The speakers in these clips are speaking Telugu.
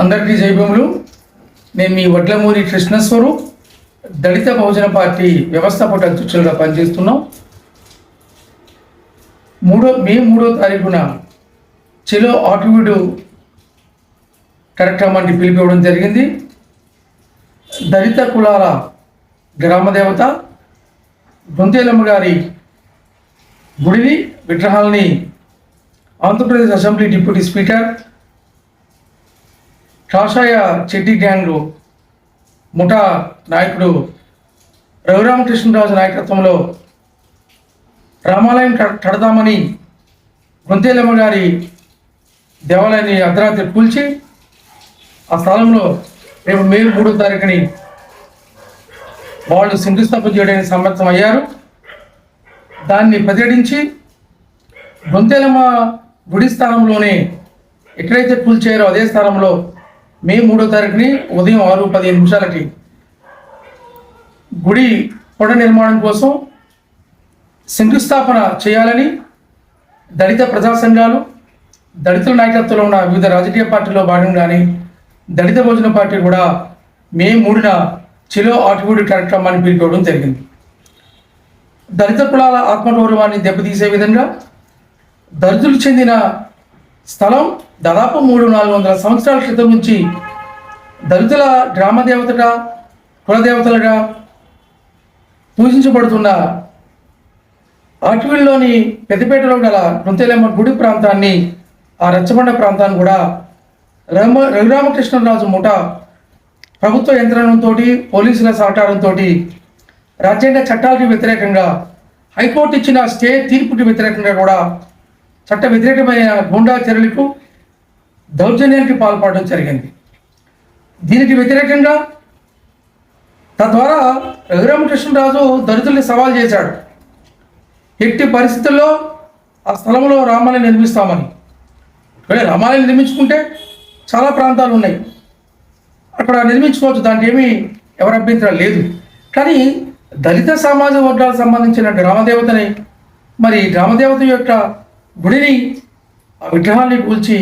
అందరికీ జైభీములు. నేను మీ వడ్లమూరి కృష్ణస్వరు, దళిత బహుజన పార్టీ వ్యవస్థాపక అధ్యక్షులుగా పనిచేస్తున్నాం. మే 3వ తారీఖున చెలో ఆటివిడు కార్యక్రమాన్ని పిలిపివ్వడం జరిగింది. దళిత కులాల గ్రామదేవత గొంతేలమ్మ గారి గుడిని, విగ్రహాలని ఆంధ్రప్రదేశ్ అసెంబ్లీ డిప్యూటీ స్పీకర్ కాషాయ చెట్టి గ్యాంగ్ ముఠా నాయకుడు రఘురామకృష్ణరాజు నాయకత్వంలో రామాలయం కడదామని గొంతేలమ్మ గారి దేవాలయాన్ని అర్ధరాత్రి కూల్చి ఆ స్థలంలో రేపు మే 3వ తారీఖుని వాళ్ళు శంకుస్థాపన చేయడానికి సమ్మతం అయ్యారు. దాన్ని ప్రతిఘటించి గొంతేలమ్మ గుడి స్థానంలోనే ఎక్కడైతే కూల్చారో అదే స్థానంలో మే 3వ తారీఖుని ఉదయం 6:15 గుడి కొండ నిర్మాణం కోసం శంకుస్థాపన చేయాలని దళిత ప్రజా సంఘాలు, దళితుల నాయకత్వంలో ఉన్న వివిధ రాజకీయ పార్టీల్లో భాగంగానే దళిత బహుజన పార్టీ కూడా మే 3న చెలో ఆటివిడు కార్యక్రమాన్ని పిలుపుకోవడం జరిగింది. దళిత కులాల ఆత్మగౌరవాన్ని దెబ్బతీసే విధంగా దళితులు చెందిన స్థలం దాదాపు 300-400 సంవత్సరాల క్రితం నుంచి దళితుల గ్రామదేవతగా, కులదేవతలుగా పూజించబడుతున్న ఆటివిల్లోని పెద్దపేటలో గల గొంతేలమ్మ గుడి ప్రాంతాన్ని, ఆ రచ్చబండ ప్రాంతాన్ని కూడా రఘురామకృష్ణరాజు ముఠా ప్రభుత్వ యంత్రాంగంతో, పోలీసుల సహకారంతో రాజ్యాంగ చట్టాలకు వ్యతిరేకంగా, హైకోర్టు ఇచ్చిన స్టే తీర్పుకి వ్యతిరేకంగా కూడా చట్ట వ్యతిరేకమైన గూండా చర్యలకు, దౌర్జన్యానికి పాల్పడడం జరిగింది. దీనికి వ్యతిరేకంగా తద్వారా రఘురామకృష్ణరాజు దళితుల్ని సవాల్ చేశాడు. ఎట్టి పరిస్థితుల్లో ఆ స్థలంలో రామాలయం నిర్మిస్తామని. రామాలయం నిర్మించుకుంటే చాలా ప్రాంతాలు ఉన్నాయి, అక్కడ నిర్మించుకోవచ్చు, దానికి ఏమీ ఎవరి అభ్యంతరం లేదు. కానీ దళిత సమాజ వర్గాలకు సంబంధించిన గ్రామదేవతని, మరి గ్రామదేవత యొక్క గుడిని, ఆ విగ్రహాన్ని కూల్చి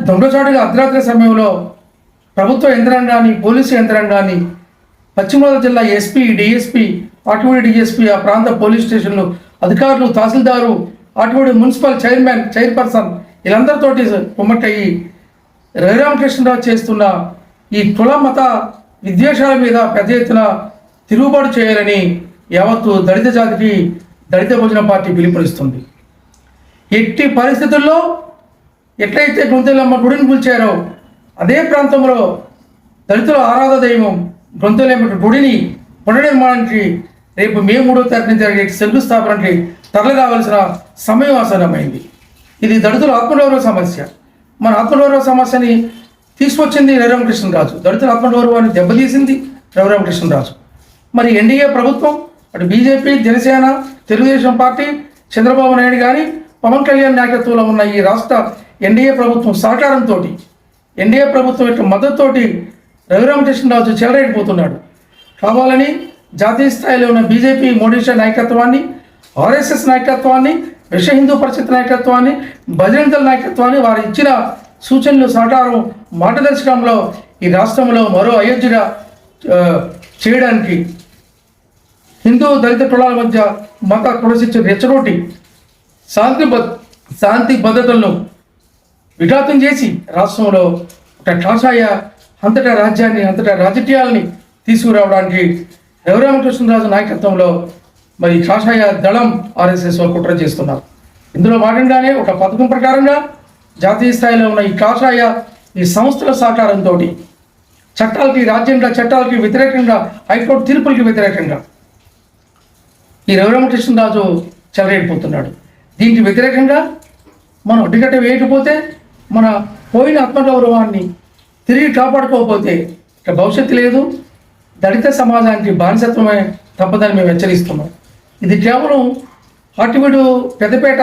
దొంగచాటుగా అర్ధరాత్రి సమయంలో ప్రభుత్వ యంత్రాంగాన్ని, పోలీసు యంత్రాంగాన్ని, పశ్చిమ గోదావరి జిల్లా ఎస్పీ, డిఎస్పీ, ఆటివిడి డిఎస్పీ, ఆ ప్రాంత పోలీస్ స్టేషన్లు అధికారులు, తహసీల్దారు, ఆటివిడి మున్సిపల్ చైర్పర్సన్ వీళ్ళందరితోటి కుమ్మక్కయ్యి రఘురామకృష్ణరాజు చేస్తున్న ఈ కుల మత విద్వేషాల మీద పెద్ద ఎత్తున తిరుగుబాటు చేయాలని యావత్తు దళిత జాతికి దళిత బహుజన పార్టీ పిలుపునిస్తుంది. ఎట్టి పరిస్థితుల్లో ఎట్లయితే గొంతేలమ్మ గుడిని కూల్చారో అదే ప్రాంతంలో దళితుల ఆరాధ దైవం గొంతేలమ్మ గుడిని పునర్నిర్మాణానికి రేపు మే 3వ తారీఖున జరిగే శంకుస్థాపనకి తరలి రావాల్సిన సమయం ఆసన్నమైంది. ఇది దళితుల ఆత్మగౌరవ సమస్య. మన ఆత్మగౌరవ సమస్యని తీసుకొచ్చింది రఘురామకృష్ణరాజు, దళితుల ఆత్మగౌరవాన్ని దెబ్బతీసింది రఘురామకృష్ణరాజు. మరి ఎన్డీఏ ప్రభుత్వం, అటు బీజేపీ, జనసేన, తెలుగుదేశం పార్టీ, చంద్రబాబు నాయుడు కానీ, పవన్ కళ్యాణ్ నాయకత్వంలో ఉన్న ఈ రాష్ట్ర ఎన్డీఏ ప్రభుత్వం సహకారంతో, ఎన్డీఏ ప్రభుత్వం యొక్క మద్దతుతోటి రఘురామకృష్ణరాజు చెలరేగిపోతున్నాడు. కావాలని జాతీయ స్థాయిలో ఉన్న బీజేపీ, మోడీ షా నాయకత్వాన్ని, ఆర్ఎస్ఎస్ నాయకత్వాన్ని, విశ్వ హిందూ పరిషత్ నాయకత్వాన్ని, బజరంగ దళ నాయకత్వాన్ని, వారు ఇచ్చిన సూచనలు, సహకారం, మార్గదర్శకంలో ఈ రాష్ట్రంలో మరో అయోధ్యగా చేయడానికి, హిందూ దళిత కులాల మధ్య మత కులశిక్ష రెచ్చగొట్టి శాంతి భద్రతలను విఘాతం చేసి రాష్ట్రంలో ఒక కాషాయ అంతటా రాజ్యాన్ని, అంతటా రాజకీయాలని తీసుకురావడానికి రఘురామకృష్ణరాజు నాయకత్వంలో మరి కాషాయ దళం, ఆర్ఎస్ఎస్ కుట్ర చేస్తున్నారు. ఇందులో భాగంగానే ఒక పథకం ప్రకారంగా జాతీయ స్థాయిలో ఉన్న ఈ కాషాయ ఈ సంస్థల సహకారంతో చట్టాలకి, రాజ్యాంగ చట్టాలకి వ్యతిరేకంగా, హైకోర్టు తీర్పులకి వ్యతిరేకంగా ఈ రఘురామకృష్ణరాజు చెలరేగిపోతున్నాడు. దీనికి వ్యతిరేకంగా మనం అడ్డుకట్ట వేయకపోతే, మన పోయిన ఆత్మగౌరవాన్ని తిరిగి కాపాడుకోకపోతే ఇక భవిష్యత్తు లేదు. దళిత సమాజానికి బానిసత్వమే తప్పదని మేము హెచ్చరిస్తున్నాం. ఇది కేవలం ఆటివిడు పెద్దపేట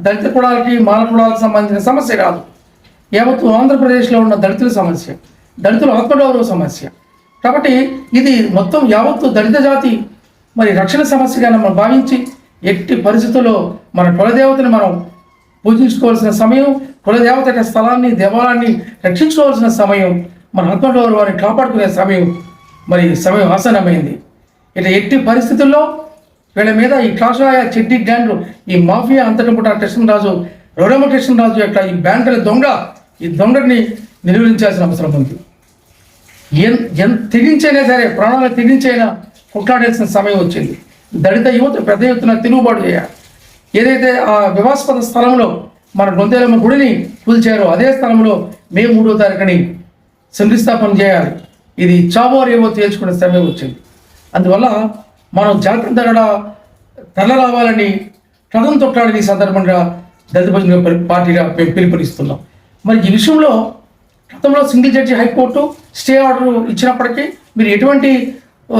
దళిత కులాలకి, మాల కులాలకు సంబంధించిన సమస్య కాదు. యావత్తు ఆంధ్రప్రదేశ్లో ఉన్న దళితుల సమస్య, దళితుల ఆత్మగౌరవ సమస్య. కాబట్టి ఇది మొత్తం యావత్తు దళిత జాతి మరి రక్షణ సమస్యగా మనం భావించి ఎట్టి పరిస్థితుల్లో మన కులదేవతని మనం పూజించుకోవాల్సిన సమయం, కులదేవత యొక్క స్థలాన్ని దేవాలయాన్ని రక్షించుకోవాల్సిన సమయం, మన ఆత్మగౌరవాన్ని కాపాడుకునే సమయం, మరి సమయం ఆసన్నమైంది. ఇట్లా ఎట్టి పరిస్థితుల్లో వీళ్ళ మీద ఈ కాషాయ చెడ్డీ గ్యాంగ్లు, ఈ మాఫియా అంతటా కృష్ణరాజు, రౌడమ కృష్ణరాజు యొక్క ఈ బ్యాంకుల ఈ దొంగని నిర్వహించాల్సిన అవసరం ఉంది. తెగించైనా సరే, ప్రాణాలు తెగించైనా కొట్లాడాల్సిన సమయం వచ్చింది. దళిత యువత పెద్ద ఎత్తున తిరుగుబాటు చేయాలి. ఏదైతే ఆ వివాస్పద స్థలంలో మన గొంతెలమ్మ గుడిని కూల్చారో అదే స్థలంలో మే 3వ తారీఖుని శంకుస్థాపన చేయాలి. ఇది చావో రేవో తేల్చుకునే సమయం వచ్చింది. అందువల్ల మనం జాతర తరల రావాలని కథం తొక్కాలని ఈ సందర్భంగా దళిత బహుజన పార్టీగా పిలుపునిస్తున్నాం. మరి ఈ విషయంలో గతంలో single judge high court stay order ఇచ్చినప్పటికీ మీరు ఎటువంటి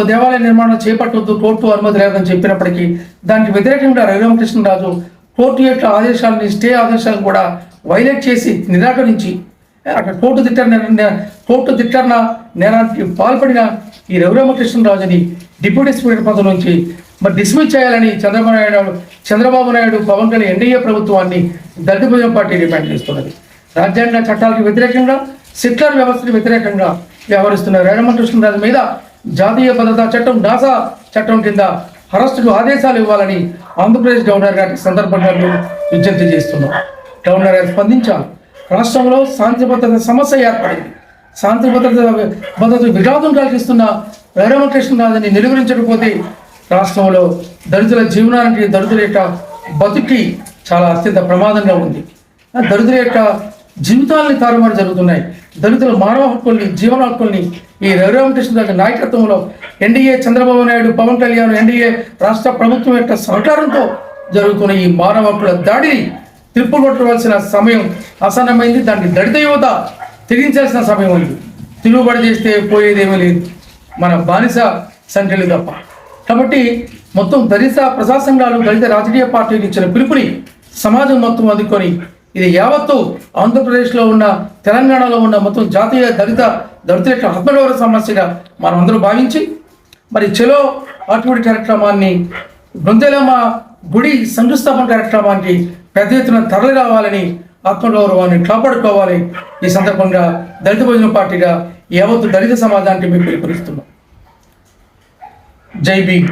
దేవాలయ నిర్మాణం చేపట్టవద్దు, కోర్టు అనుమతి లేదని చెప్పినప్పటికీ దానికి వ్యతిరేకంగా రఘురామకృష్ణరాజు కోర్టు యొక్క ఆదేశాలని, స్టే ఆదేశాలను కూడా వైలేట్ చేసి నిరాకరించి అక్కడ కోర్టు ధిక్కరణ నేరానికి పాల్పడిన ఈ రఘురామకృష్ణరాజుని డిప్యూటీ స్పీకర్ పదవి నుంచి మరి డిస్మిస్ చేయాలని చంద్రబాబు నాయుడు పవన్ కళ్యాణ్ ఎన్డీఏ ప్రభుత్వాన్ని దళిత బహుజన పార్టీ డిమాండ్ చేస్తున్నది. రాజ్యాంగ చట్టాలకు వ్యతిరేకంగా, సెక్యులర్ వ్యవస్థకు వ్యతిరేకంగా వ్యవహరిస్తున్న రఘురామకృష్ణరాజు మీద జాతీయ భద్రతా చట్టం, నాసా చట్టం కింద అరెస్టుకు ఆదేశాలు ఇవ్వాలని ఆంధ్రప్రదేశ్ గవర్నర్ గారి సందర్భంగా మేము విజ్ఞప్తి చేస్తున్నాం. గవర్నర్ గారు స్పందించాలి. రాష్ట్రంలో శాంతి భద్రత సమస్య ఏర్పడింది. శాంతి భద్రత విఘాతం కలిగిస్తున్న రఘురామకృష్ణరాజుని నిలువరించకపోతే రాష్ట్రంలో దళితుల జీవనానికి, దళితుల యొక్క బతుకి చాలా అత్యంత ప్రమాదంగా ఉంది. దళితుల యొక్క జీవితాలని తారుమారు జరుగుతున్నాయి. దళితుల మానవ హక్కుల్ని, జీవన హక్కుల్ని ఈ రఘురామకృష్ణరాజు నాయకత్వంలో ఎన్డీఏ, చంద్రబాబు నాయుడు, పవన్ కళ్యాణ్, ఎన్డీఏ రాష్ట్ర ప్రభుత్వం యొక్క సహకారంతో జరుగుతున్న ఈ మానవ హక్కుల దాడిని తిప్పుకొట్టవలసిన సమయం ఆసన్నమైంది. దానికి దళిత యువత తెగించాల్సిన సమయం ఉంది. తిరుగుబడి చేస్తే పోయేదేమీ లేదు, మన బానిస సంఖ్యలు తప్ప. కాబట్టి మొత్తం దళిత ప్రజా సంఘాలు, దళిత రాజకీయ పార్టీలు ఇచ్చిన పిలుపుని సమాజం మొత్తం అందుకొని ఇది యావత్తు ఆంధ్రప్రదేశ్లో ఉన్న, తెలంగాణలో ఉన్న మొత్తం జాతీయ దళితుల యొక్క ఆత్మగౌరవ సమస్యగా మనం అందరూ భావించి మరి చెలో ఆర్టివిటీ కార్యక్రమాన్ని, గొంతెలమ్మ గుడి శంకుస్థాపన కార్యక్రమానికి పెద్ద ఎత్తున తరలి రావాలని, ఆత్మగౌరవాన్ని కాపాడుకోవాలి. ఈ సందర్భంగా దళిత బహుజన పార్టీగా యావత్తు దళిత సమాజానికి మేము పిలుపునిస్తున్నాం. జై భీమ్.